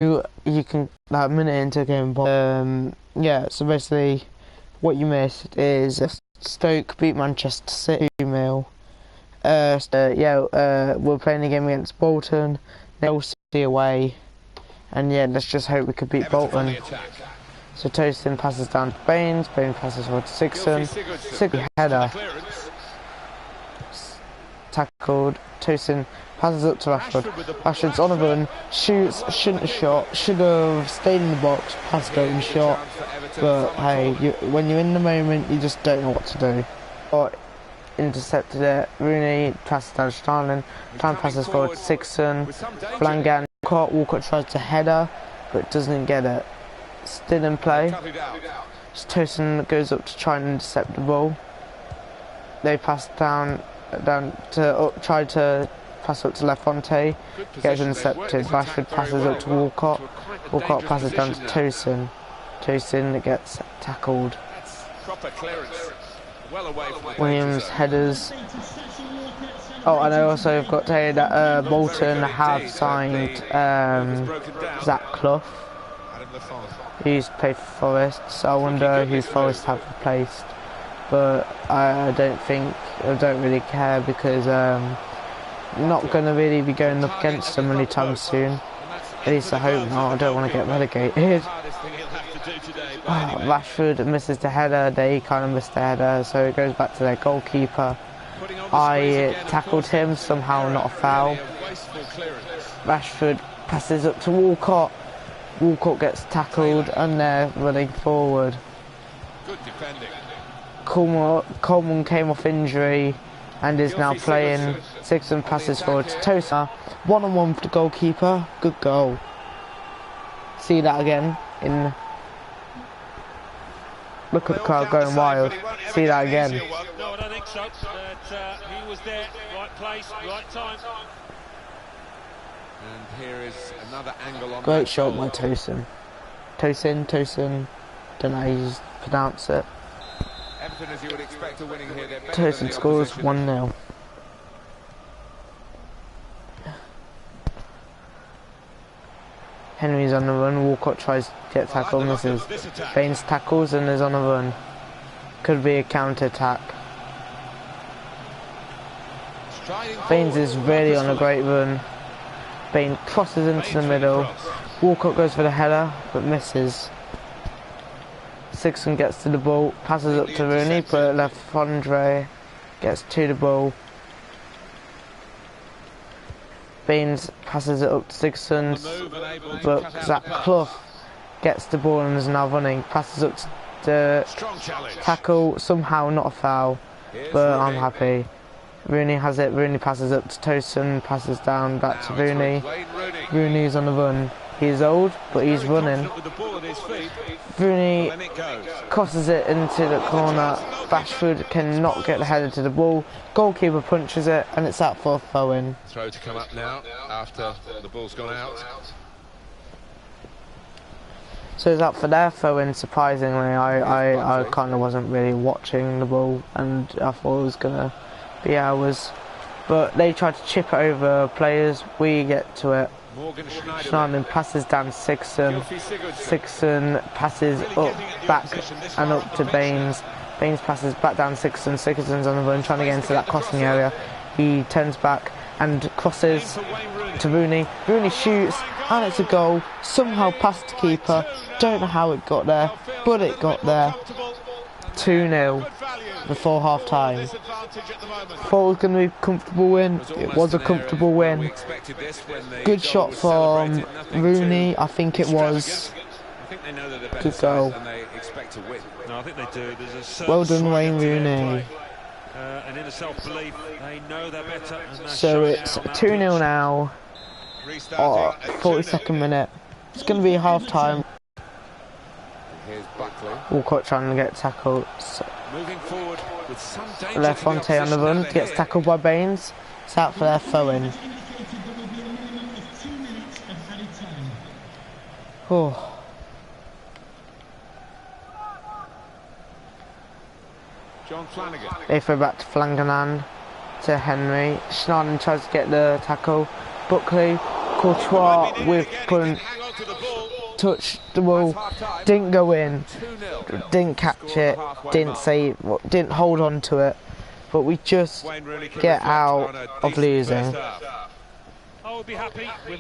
you can like a minute into a game. Yeah. So basically, what you missed is Stoke beat Manchester City 2-0. We're playing a game against Bolton. Chelsea away, and yeah, let's just hope we could beat Bolton. So Tosin passes down to Baines. Baines passes forward to Sigson. Sigson header. Tackled. Tosin passes up to Rashford. Rashford's on a run. Shoots. Shouldn't have shot. Should have stayed in the box. Passed out and shot. But hey, when you're in the moment, you just don't know what to do. But intercepted it. Rooney passes down to Starlin. Starlin passes forward to Sigson. Blangan. Walcott tries to header, but doesn't get it. Still in play. Tosin goes up to try and intercept the ball. They pass down to try to pass up to Lafonte. Gets intercepted. Rashford passes up to Walcott. Walcott passes down to Tosin. Tosin gets tackled. Williams headers. Oh, and I also have got to say that Bolton have signed Zach Clough. He used to play for Forest, so I wonder who Forest have replaced. But I don't really care because I'm not going to really be going up against them anytime soon. At least I hope not. I don't want to get relegated. Rashford misses the header. They kind of missed the header, so it goes back to their goalkeeper. I tackled him, somehow not a foul. Rashford passes up to Walcott. Walcott gets tackled and they're running forward. Good defending. Coleman came off injury and is now playing. Sigson passes forward to Tosin. 1-on-1 for the goalkeeper. Good goal. See that again in. Look at the crowd going wild. See that again. No, I don't think so. But he was there, right place, right time. And here is another angle on. Great shot by Tosin. Tosin. Don't know how you pronounce it. Everton, as you would expect, are winning here. Tosin scores 1-0. Henry's on the run. Walcott tries to get tackled, misses. Baines tackles and is on a run. Could be a counter attack. Baines is really on a great run. Baines crosses into the middle. Walcott goes for the header but misses. Sigson gets to the ball, passes up to Rooney, but Lafonte gets to the ball. Baines passes it up to Sigson, but Zach Clough gets the ball and is now running. Passes up to the tackle, somehow not a foul, but I'm happy. Rooney has it. Rooney passes up to Tosin, passes down back to Rooney. Rooney's on the run. He's old, but he's running. Rooney crosses it into the corner. Rashford cannot get the header to the ball. Goalkeeper punches it, and it's out for a throw-in. Throw to come up now after the ball's gone out. So it's out for their throw-in. Surprisingly, I kind of wasn't really watching the ball, and I thought it was gonna be ours. But they tried to chip it over players. We get to it. Schneiderlin passes down to Sigson. Sigson passes up, back and up to Baines. Baines passes back down to Sigson. Sigson's on the run, trying to get into that crossing area. He turns back and crosses to Rooney. Rooney shoots and it's a goal. Somehow past the keeper. Don't know how it got there, but it got there. 2-0 before half time. Thought it was going to be a comfortable win. It was a comfortable win. Good shot from Rooney, I think it was. Good goal. Well done, Wayne Rooney. So it's 2-0 now. 42nd minute. It's going to be half time. Walcott trying to get tackled. Lafonte on the run, gets tackled by Baines. It's out for their throw-in. Oh. They throw back to Flanagan, to Henry. Schneiderlin tries to get the tackle. Buckley Courtois with punt, touched the ball, didn't go in, didn't catch it, didn't save, didn't hold on to it, but we just get out of losing.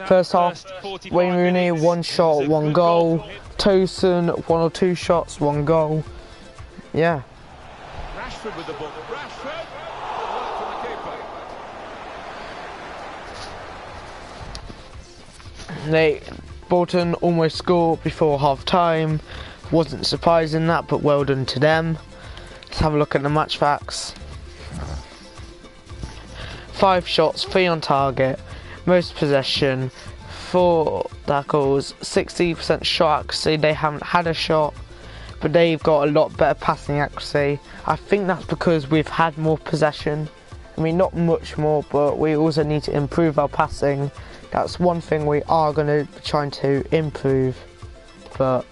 First half, Wayne Rooney, 1 shot, 1 goal. Tosin, 1 or 2 shots, 1 goal. Yeah. Rashford with the ball. Rashford. Bolton almost scored before half time. Wasn't surprising that, but well done to them. Let's have a look at the match facts. 5 shots, 3 on target, most possession, 4 tackles, 60% shot accuracy. They haven't had a shot, but they've got a lot better passing accuracy. I think that's because we've had more possession. I mean, not much more, but we also need to improve our passing. That's one thing we are going to be trying to improve, but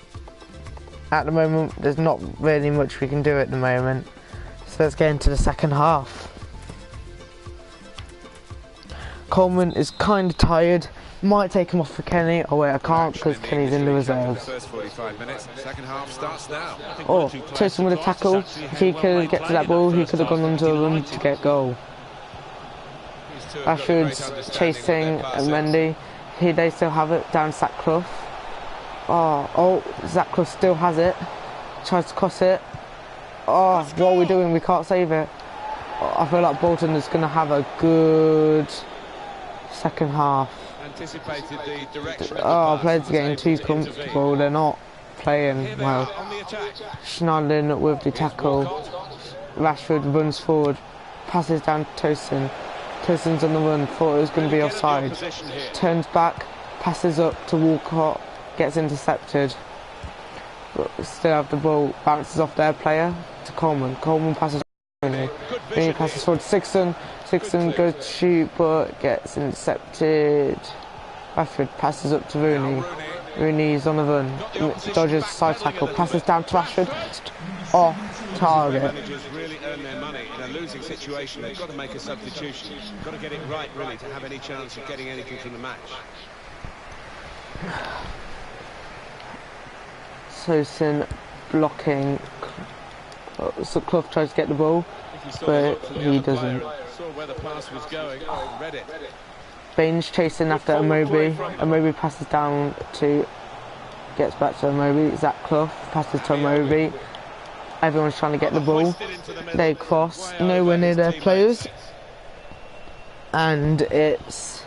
at the moment there's not really much we can do at the moment. So let's get into the second half. Coleman is kind of tired. Might take him off for Kenny. Oh wait, I can't because Kenny's in the reserves. Oh, Tosin with a tackle. If he could get to that ball, he could have gone onto a run to get goal. Rashford's chasing Mendy. Here they still have it, down Sackclough. Oh, Sackclough still has it. Tries to cross it. Oh, what are we doing? We can't save it. I feel like Bolton is going to have a good second half. Players are getting too comfortable. They're not playing well. Schneiderlin with the tackle. Rashford runs forward. Passes down to Tosin. Tosin's on the run, thought it was going to be offside. Turns back, passes up to Walcott, gets intercepted. But we still have the ball, bounces off their player to Coleman. Coleman passes to Rooney. Rooney passes forward to Sixton. Sixton goes to shoot but gets intercepted. Rashford passes up to Rooney. Rooney's on the run. Dodges side tackle, passes down to Rashford. Off target. Managers really earn their money in a losing situation. They've got to make a substitution. They've got to get it right, really, to have any chance of getting anything from the match. Tosin blocking. So Clough tries to get the ball, but he doesn't. Saw where the pass was going. Read it. Baines chasing after Amobi. Amobi passes down to, gets back to Amobi. Zach Clough passes to Amobi. Everyone's trying to get the ball. They cross, nowhere near their players. And it's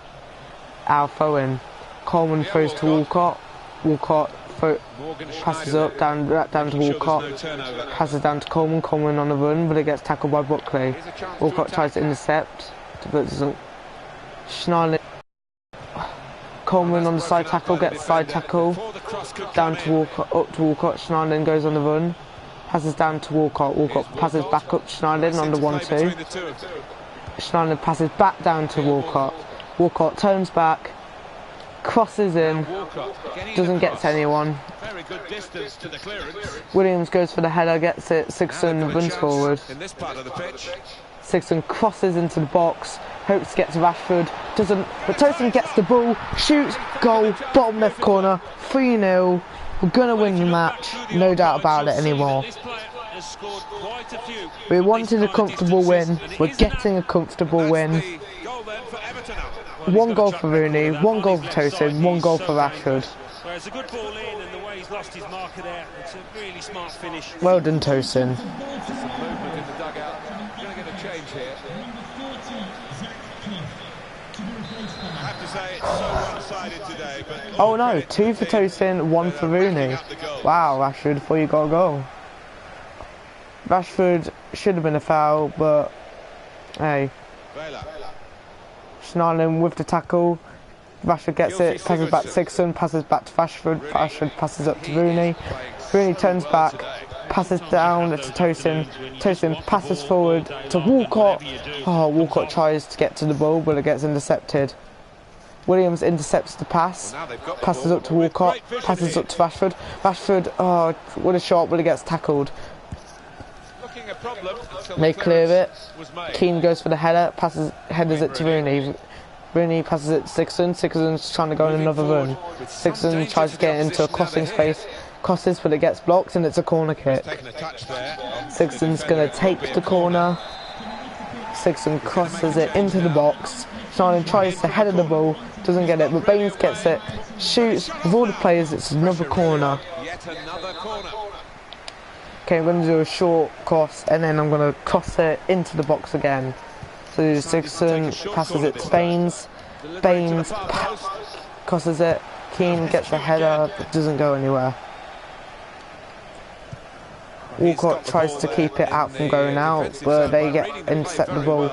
our throw-in. Coleman throws to Walcott. Walcott passes up, down to Walcott. Passes down to Coleman. Coleman on the run, but it gets tackled by Buckley. Walcott tries to intercept, but doesn't. Schneiderlin. Coleman on the side tackle, gets side tackle. Down to Walcott, up to Walcott. Schneiderlin goes on the run. Passes down to Walcott. Walcott passes back up to Schneiderlin on the 1-2. Schneiderlin passes back down to Walcott. Walcott turns back, crosses in, doesn't get to anyone. Williams goes for the header, gets it. Sixton runs forward. Sixton crosses into the box, hopes to get to Rashford, doesn't, but Tosin gets the ball, shoots, goal, bottom left corner, 3-0. We're going to win the match, no doubt about it anymore. We wanted a comfortable win, we're getting a comfortable win. 1 goal for Rooney, 1 goal for Tosin, 1 goal for Rashford. It's a good ball in, and the way he's lost his marker there, it's a really smart finish. Well done, Tosin. Oh no, 2 for Tosin, 1 for Rooney. Wow, Rashford, before you got a goal. Rashford should have been a foul, but hey. Schneiderlin with the tackle. Rashford gets it, passes back to Sixton, passes back to Rashford. Rashford passes up to Rooney. Rooney turns back, passes down to Tosin. Tosin passes forward to Walcott. Oh, Walcott tries to get to the ball, but it gets intercepted. Williams intercepts the pass, passes up to Walcott, passes up to Rashford. Rashford, oh, what a shot, but it gets tackled. They clear it. Keane goes for the header, headers it to Rooney. Rooney passes it to Sixon. Sixon's trying to go on another run. Sixon tries to get into a crossing space. Crosses, but it gets blocked and it's a corner kick. Sixon's going to take the corner. Sixon crosses it into the box. Schneiderlin tries to header the ball, doesn't get it, but Baines gets it, shoots. With all the players, it's another corner. Okay, I'm going to do a short cross and then I'm going to cross it into the box again. So Sixon passes it to Baines. Baines crosses it. Keane gets the header, but doesn't go anywhere. Walcott tries to keep it out from going out, but they intercept the ball.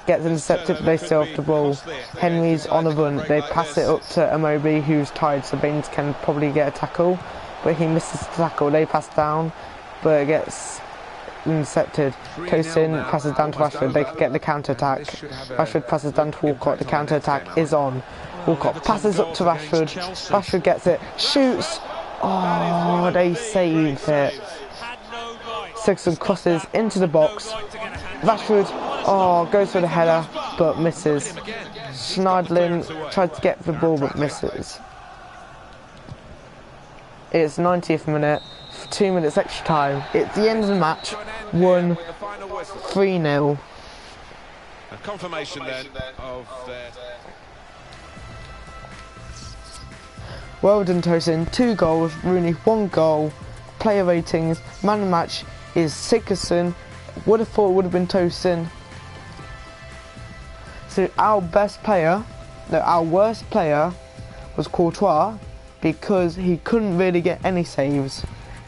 Gets intercepted, but they still have the ball. Henry's on the run. They pass it up to Amobi, who's tied, so Baines can probably get a tackle, but he misses the tackle. They pass down, but it gets intercepted. Tosin passes down to Rashford. They can get the counter attack. Rashford passes down to Walcott. The counter attack is on. Walcott passes up to Rashford. Rashford gets it, shoots. Oh, they save it. Sixon crosses into the box. Rashford, goes for the header, but misses. Schneiderlin tried to get the ball, but misses. It's 90th minute, 2 minutes extra time. It's the end of the match, 3-0. A confirmation then of their... Well done, Tosin. 2 goals, Rooney 1 goal. Player ratings, man of the match is Sigurdsson. Would have thought it would have been Tosin. So our worst player was Courtois, because he couldn't really get any saves,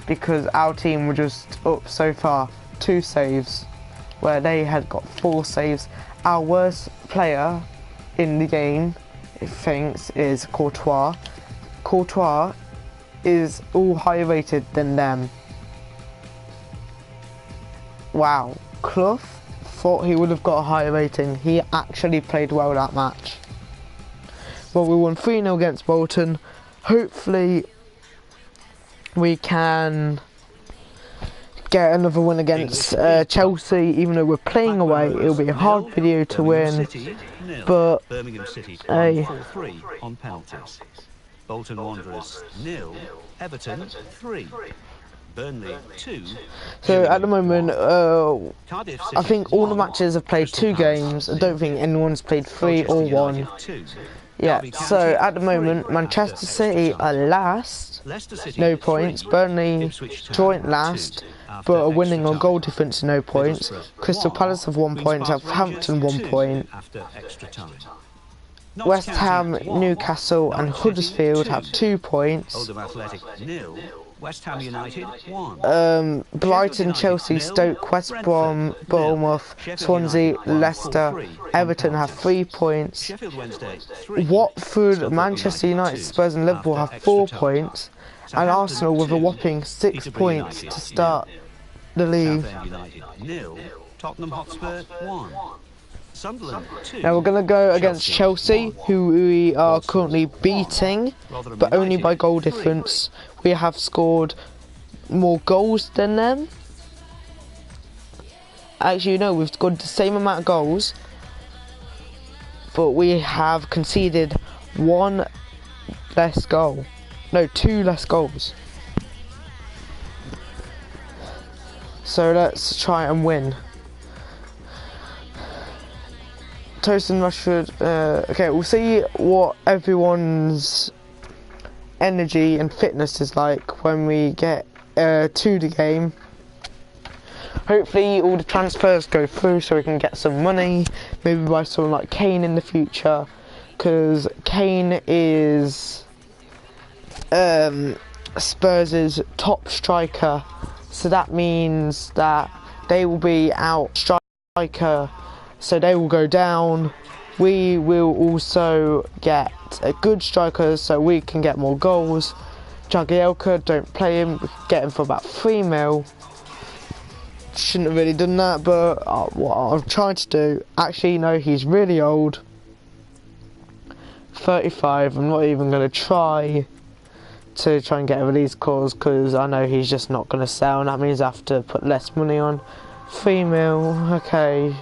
because our team were just up so far 2 saves, where they had got 4 saves. Our worst player in the game, it thinks, is Courtois. Courtois is all higher rated than them. Wow, Clough thought he would have got a higher rating. He actually played well that match. Well, we won 3-0 against Bolton. Hopefully we can get another win against Chelsea. Even though we're playing away, it'll be a hard video to win, but hey. Bolton Wanderers 0, Everton 3, Burnley 2. So at the moment, I think all the matches have played 2 games. I don't think anyone's played 3 or 1. Yeah, so at the moment, Manchester City are last, no points. Burnley joint last, but are winning on goal difference, no points. Crystal Palace have 1 point, Southampton 1 point. West Ham, Newcastle and Huddersfield have 2 points. West Ham United 1. Brighton, Chelsea, Stoke, West Brom, Bournemouth, Swansea, Leicester, Everton have 3 points. Watford, Manchester United, Spurs and Liverpool have 4 points. And Arsenal with a whopping 6 points to start the league. Tottenham Hotspur 1. Now we're going to go against Chelsea, who we are currently beating, but only by goal difference. We have scored more goals than them. Actually, no, we've scored the same amount of goals, but we have conceded 1 less goal. No, 2 less goals. So let's try and win. Tosin, Rashford, okay, we'll see what everyone's energy and fitness is like when we get to the game. Hopefully all the transfers go through so we can get some money, maybe buy someone like Kane in the future, because Kane is Spurs' top striker, so that means that they will be out striker, so they will go down. We will also get a good striker so we can get more goals. Jagielka, don't play him, we can get him for about 3 mil. Shouldn't have really done that, but what I'm trying to do, actually no, he's really old, 35. I'm not even going to try and get a release clause because I know he's just not going to sell, and that means I have to put less money on. 3 mil, okay,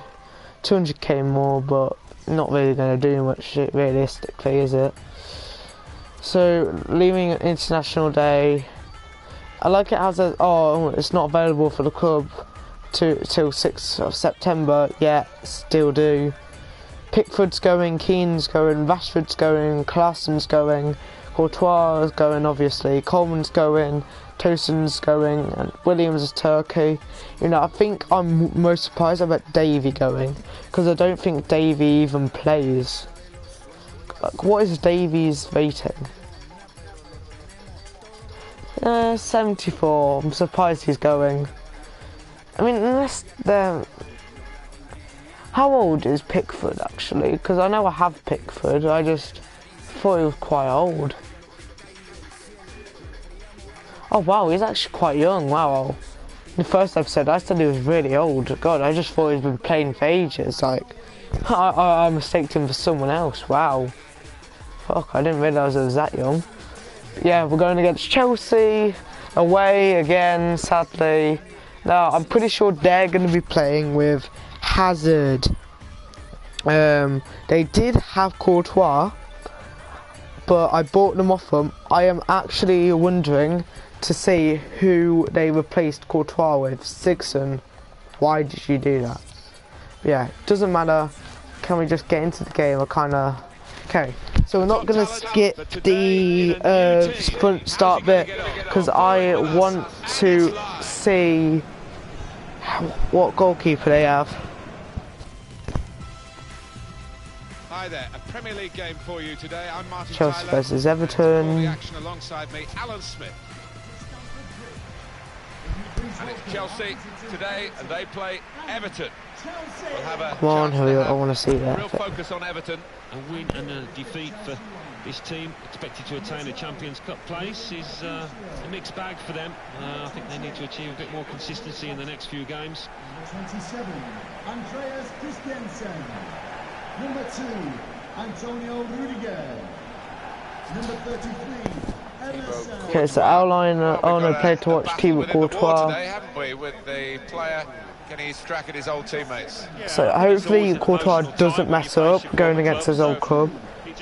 200k more, but not really going to do much realistically, is it? So, leaving International Day. I like it as it's not available for the club till 6th of September. Yeah, still do. Pickford's going, Keane's going, Rashford's going, Klaasen's going, Courtois is going obviously, Coleman's going, Tosin's going, and Williams is Turkey. You know, I think I'm most surprised about Davey going, because I don't think Davey even plays. Like, what is Davey's rating? 74. I'm surprised he's going. I mean, unless they're... How old is Pickford actually? Because I know I have Pickford, I just thought he was quite old. Oh wow, he's actually quite young, wow. In the first episode I said he was really old. God, I just thought he'd been playing for ages, like... I mistaked him for someone else, wow. Fuck, I didn't realise I was that young. Yeah, we're going against Chelsea, away again, sadly. Now, I'm pretty sure they're going to be playing with Hazard. They did have Courtois, but I bought them off them. I am actually wondering to see who they replaced Courtois with. Sigson. Why did you do that? Yeah, doesn't matter. Can we just get into the game? I kind of... Okay, so we're not going to skip the sprint start bit, because I want to see what goalkeeper they have. Hi there, a Premier League game for you today. I'm Martin Chelsea Tyler. versus Everton. All the action alongside me, Alan Smith. And it's Chelsea today, and they play Everton. We'll have a Come on, hurry up, I want to see that. real focus on Everton. A win and a defeat for this team, expected to attain a Champions Cup place, is a mixed bag for them. I think they need to achieve a bit more consistency in the next few games. Number 27, Andreas Christiansen. Number 2, Antonio Rudiger. Number 33, Emerson. Okay, so outline on a play to watch Thibaut Courtois. Today, haven't we, with the player getting his crack at his old teammates. So hopefully Courtois doesn't mess up going against his old club,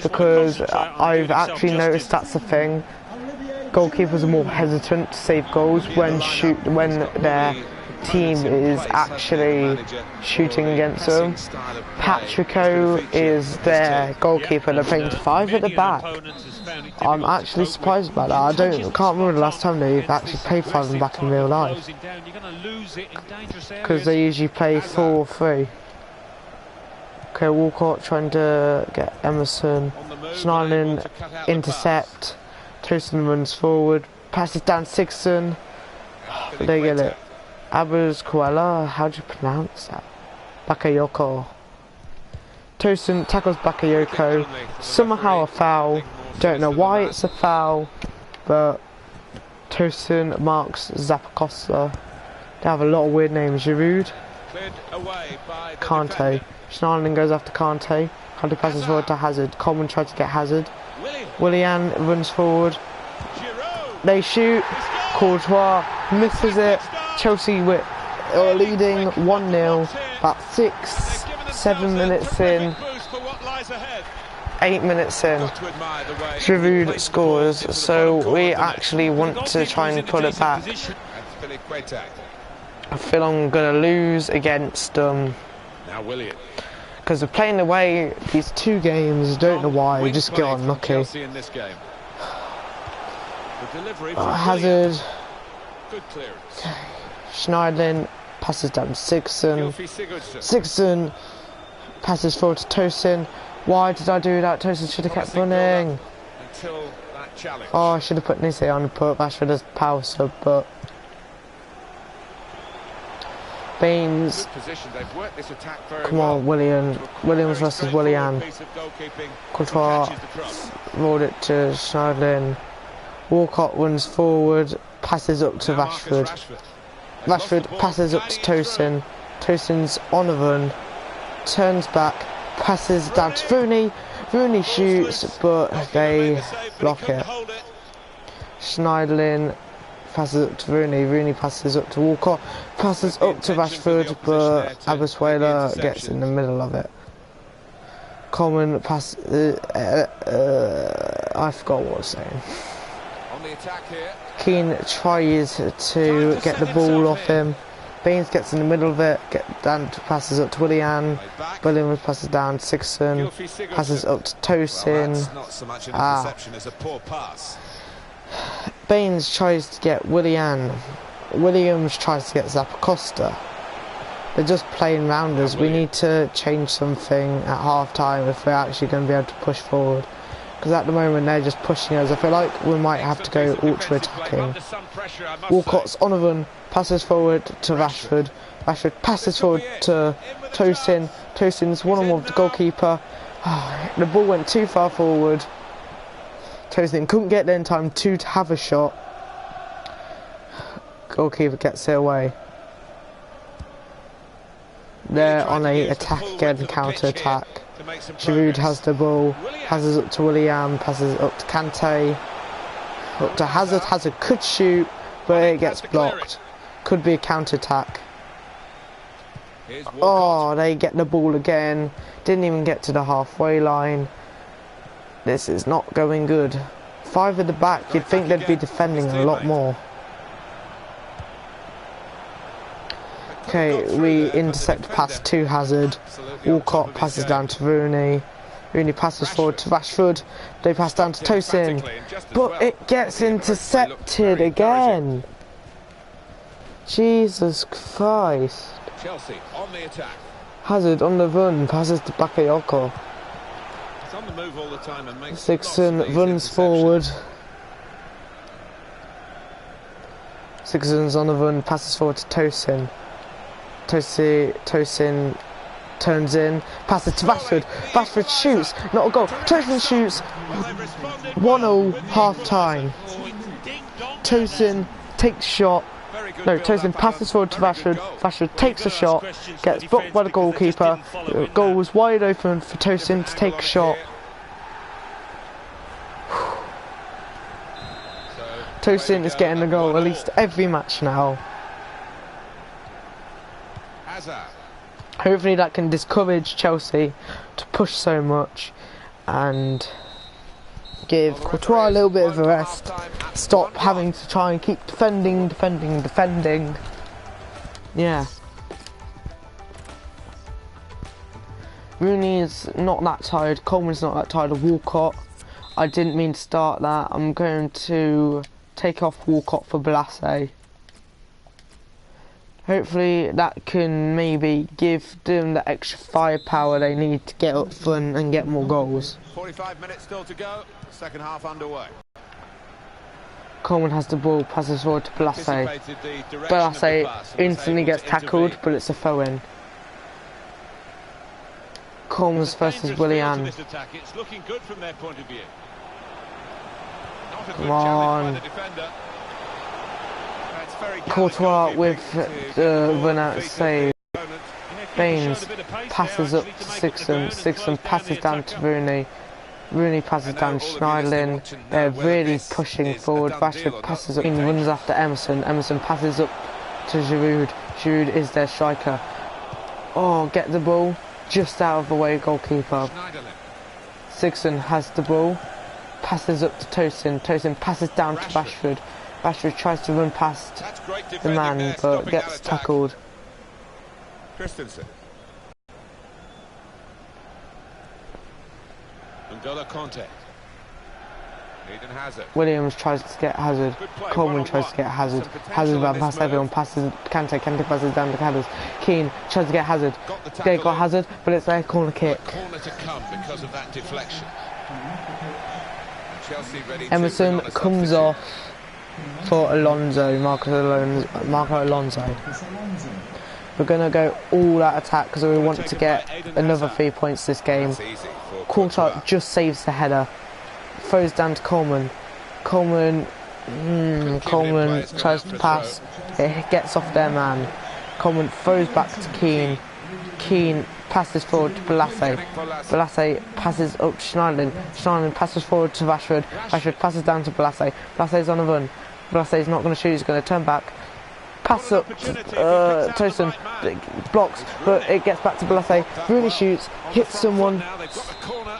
because I've actually noticed that's the thing. Goalkeepers are more hesitant to save goals when their team is actually shooting against them. Patrico is their goalkeeper. They're playing 5 at the back. I'm actually surprised about that. I can't remember the last time they've actually played 5 at the back in real life, because they usually play 4-3. Okay, Walcott trying to get Emerson. Schneiderlin intercept. Tosin runs forward. Passes down Sigson. They get it. Abuz Koala, how do you pronounce that? Bakayoko. Tosin tackles Bakayoko. Somehow a foul. Don't know why it's a foul, but Tosin marks Zappacosta. They have a lot of weird names. Giroud. Kante. Schneiderlin goes after Kante. Kante passes forward to Hazard. Coleman tries to get Hazard. Willian runs forward. They shoot. Courtois misses it. Chelsea are leading 1-0. About 6-7 minutes in. 8 minutes in. Giroud scores. So we actually want to try and put it back. I feel I'm going to lose against because we're playing away these 2 games. Don't know why, just get unlucky. Hazard. Schneiderlin passes down to Sigson. Sigson passes forward to Tosin. Why did I do that? Tosin should have kept running. Oh, I should have put Nisse on and put Rashford as power sub, but Baines. Come on, Williams versus Willian. Courtois rolled it to Schneiderlin. Walcott runs forward, passes up to Rashford. Rashford passes up to Tosin. Tosin's on a run, turns back, passes down to Rooney. Rooney shoots, but they block it. Schneiderlin passes up to Rooney. Rooney passes up to Walcott. Passes up to Rashford, but Abasuela gets in the middle of it. Coleman pass. I forgot what I was saying. On the attack here. Keane tries to get the ball off him. Baines gets in the middle of it. Passes up to Willian. Williams passes down to Sigurdsson. Passes up to Tosin. Well, not so much an interception as a poor pass. Baines tries to get Willian. Williams tries to get Zappacosta. They're just playing round us. We need to change something at half time if we're actually going to be able to push forward. Because at the moment they're just pushing us. I feel like we might have to go ultra attacking. Walcott's on a run, passes forward to Rashford. Rashford passes forward to Tosin. Tosin's one-on-one with the goalkeeper. The ball went too far forward. Tosin couldn't get there in time to have a shot. Goalkeeper gets it away. They're on a attack again, counter attack. Giroud has the ball, passes up to Willian, passes up to Kante, up to Hazard. Hazard could shoot, but it gets blocked. Could be a counter attack. Oh, they get the ball again. Didn't even get to the halfway line. This is not going good. 5 at the back, you'd think they'd be defending a lot more. Okay, we intercept pass to Hazard. Walcott passes down to Rooney. Rooney passes forward to Rashford. They pass down to Tosin. But it gets intercepted again. Jesus Christ. Chelsea on the attack. Hazard on the run, passes to Bakayoko. It's on the move all the time and makes Sigurdsson runs forward. Sigurdsson's on the run, passes forward to Tosin. Tosin turns in, passes to Rashford. Rashford shoots, not a goal. Tosin shoots. 1-0 half time. Tosin takes shot. No, Tosin passes forward to Rashford. Rashford takes a shot, gets blocked by the goalkeeper. The goal was wide open for Tosin to take a shot. Tosin is getting the goal at least every match now. Hopefully that can discourage Chelsea to push so much and give Courtois a little bit of a rest. Stop having to try and keep defending. Yeah. Rooney's not that tired. Coleman's not that tired of Walcott. I didn't mean to start that. I'm going to take off Walcott for Blasé. Hopefully that can maybe give them the extra firepower they need to get up front and get more goals. 45 minutes still to go, second half underway. Coleman has the ball, passes forward to Blasé. Blasé instantly gets tackled, but it's a throw-in. Coleman's versus Willian. It's looking good from their point of view. Come on. Courtois with the run-out save. Baines passes up to Sigurdsson. Sigurdsson passes down to Rooney. Rooney passes down to Schneiderlin. They're really pushing forward. Rashford passes up, runs after Emerson. Emerson passes up to Giroud. Giroud is their striker. Oh, get the ball just out of the way, goalkeeper. Sigurdsson has the ball. Passes up to Tosin. Tosin passes down to Rashford. Rashford tries to run past the man, but gets tackled. Christensen. N'Golo Conte. Eden Hazard. Williams tries to get Hazard. Coleman tries to get Hazard. Hazard ran past everyone, passes Kante. Kante passes down to Hazard. Keane tries to get Hazard. They got Hazard, but it's their corner kick. Corner to come because of that deflection. Chelsea ready. Emerson comes off for Alonso, Marco Alonso. We're going to go all out attack because we want to get another 3 points this game. Courtois just saves the header. Throws down to Coleman. Coleman tries to pass. It gets off their man. Coleman throws back to Keane. Keane passes forward to Blasé. Blasé passes up to Schneiderlin. Schneiderlin passes forward to Rashford. Rashford passes down to Blasé. Blasé's on a run. Blasé's not going to shoot, he's going to turn back. pass up, Tosin blocks, but it gets back to Blase. Rooney shoots, hits someone,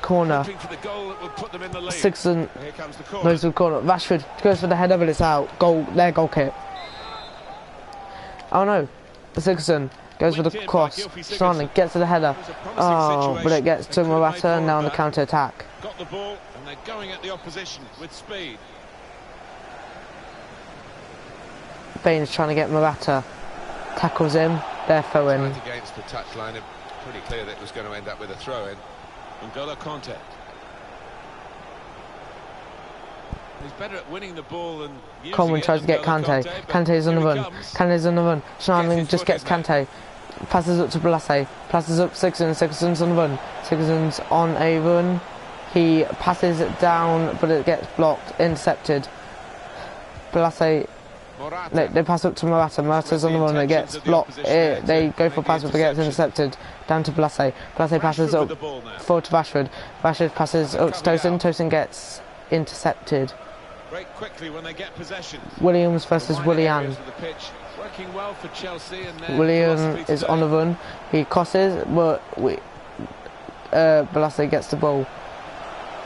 corner. Sigurdsson goes to the corner. Rashford goes for the header, but it's out. Goal kick. Oh no, Sigurdsson goes for the cross. Sterling gets to the header. Oh, but it gets to Morata and now on the counter attack. Got the ball and they're going at the opposition with speed. Baines trying to get Morata. Tackles him. They're throwing. Against the touchline, pretty clear that it was going to end up with a throw-in. N'Golo Kanté. He's better at winning the ball and Coleman tries to get Kanté. Kanté's on the run. Kanté's on the run. Schneiderlin just gets Kanté. Passes up to Blase. Passes up Sigurdsson. Sigurdsson's on the run. Sigurdsson's on a run. He passes it down, but it gets blocked. Intercepted. Blase. They pass up to Morata. Morata's on the run. It gets blocked. They go for pass, but it gets intercepted. Down to Blase. Blase passes up forward to Rashford. Rashford passes up to Tosin. Tosin gets intercepted. Break quickly when they get possession. Williams versus Willian. Working well for Chelsea and Willian is on the run. He crosses, but Blase gets the ball.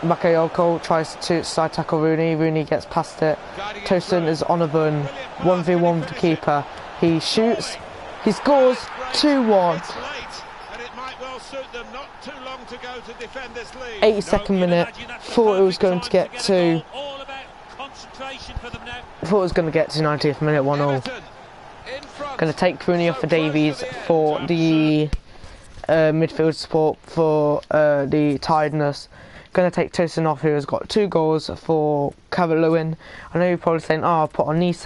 Bakayoko tries to side tackle Rooney. Rooney gets past it. Tosin is on a run. 1v1 with the keeper. He shoots. He scores 2-1. 82nd minute. Thought it was going to get to. Thought it was going to get to 90th minute. 1-0. Going to take Rooney off for Davies for the midfield support for the tiredness. Going to take Tosin off, who has got 2 goals for Calvert-Lewin. I know you're probably saying, oh, I'll put on Nice,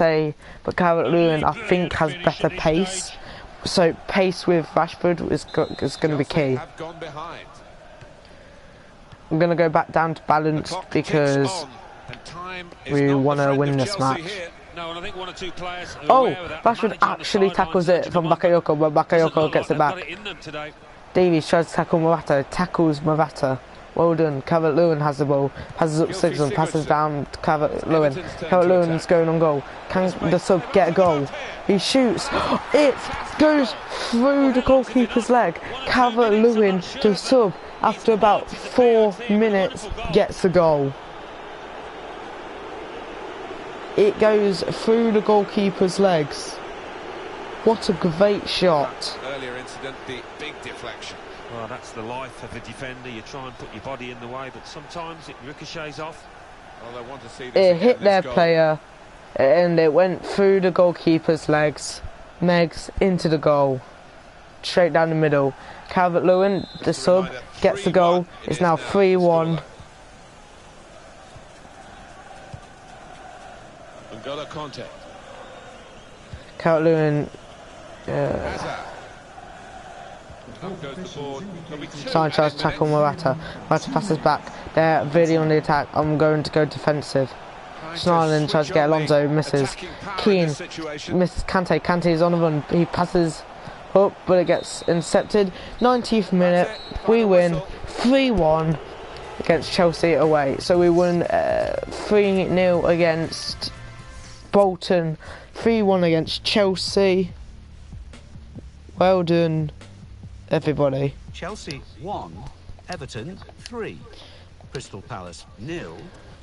but Calvert-Lewin I think has better pace. So pace with Rashford is going to be key. I'm going to go back down to balance because we want to win this match. Oh, Rashford actually tackles it from Bakayoko, but Bakayoko gets it back. Davies tries to tackle Morata, tackles Morata. Well done. Calvert-Lewin has the ball. Passes up Sigurdsson, passes down to Calvert-Lewin. Calvert-Lewin's going on goal. Can the sub get a goal? He shoots. It goes through the goalkeeper's leg. Calvert-Lewin, the sub, after about 4 minutes, gets the goal. It goes through the goalkeeper's legs. What a great shot. Earlier incident, the big deflection. Well, that's the life of a defender. You try and put your body in the way, but sometimes it ricochets off. Well, they want to see this it hit their player, and it went through the goalkeeper's legs. Megs into the goal. Straight down the middle. Calvert-Lewin, the sub, gets the goal. It's now 3-1. N'Golo Kanté. Calvert-Lewin. Trying to tackle Morata. Morata passes back. They're really on the attack. I'm going to go defensive. Schneiderlin tries to get Alonso, misses. Keane misses Kanté. Kanté is on the run. He passes up, but it gets intercepted. 90th minute. We win 3-1 against Chelsea away. So we won 3-0 against Bolton, 3-1 against Chelsea. Well done, everybody. Chelsea 1, Everton 3, Crystal Palace 0.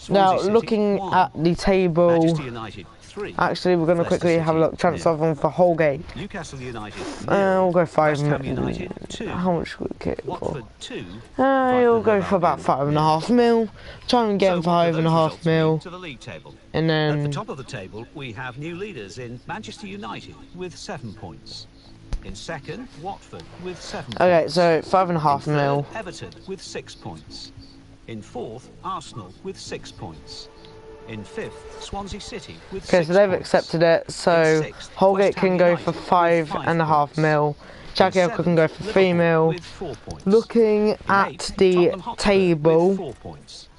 Now, looking at the table, Manchester United 3. Actually, we're going to quickly have a look. Transfer on for Holgate. Newcastle United we'll go 5 United 2. How much would we get for? Watford 2. He'll go for about 5.5 mil. Try and get him 5.5 mil. To the league table. And then at the top of the table, we have new leaders in Manchester United with 7 points. In second, Watford with 7 points. Okay, so 5.5 mil. Everton with 6 points. In fourth, Arsenal with 6 points. In fifth, Swansea City with 6 points. Okay, so they've accepted it. So Holgate can go for 5.5 mil. Jagielka can go for 3 mil. Looking at the table. 4 points.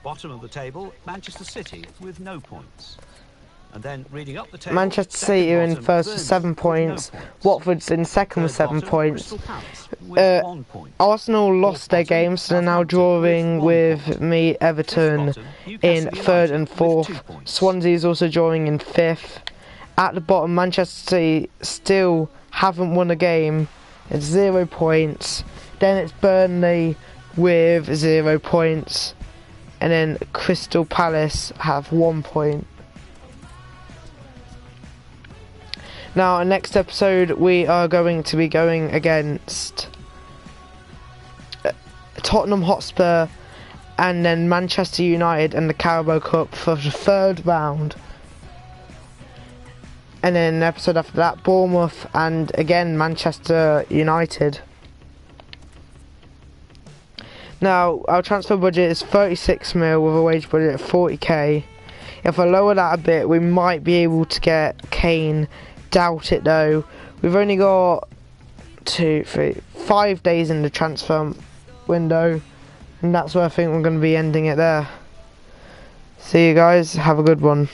Bottom of the table, Manchester City with no points. And then reading up the table, Manchester City are in first with 7 points. Watford's in second with 7 points. Arsenal lost their games, so they're now drawing with Everton in third and fourth. Swansea is also drawing in fifth. at the bottom, Manchester City still haven't won a game. It's 0 points. Then it's Burnley with 0 points. And then Crystal Palace have 1 point. Now, in next episode, we are going to be going against Tottenham Hotspur and then Manchester United in the Carabao Cup for the 3rd round. And then an episode after that, Bournemouth and again Manchester United. Now, our transfer budget is 36 mil with a wage budget of 40k. If I lower that a bit, we might be able to get Kane. Doubt it though. We've only got 5 days in the transfer window, and that's where I think we're going to be ending it there. See you guys, have a good one.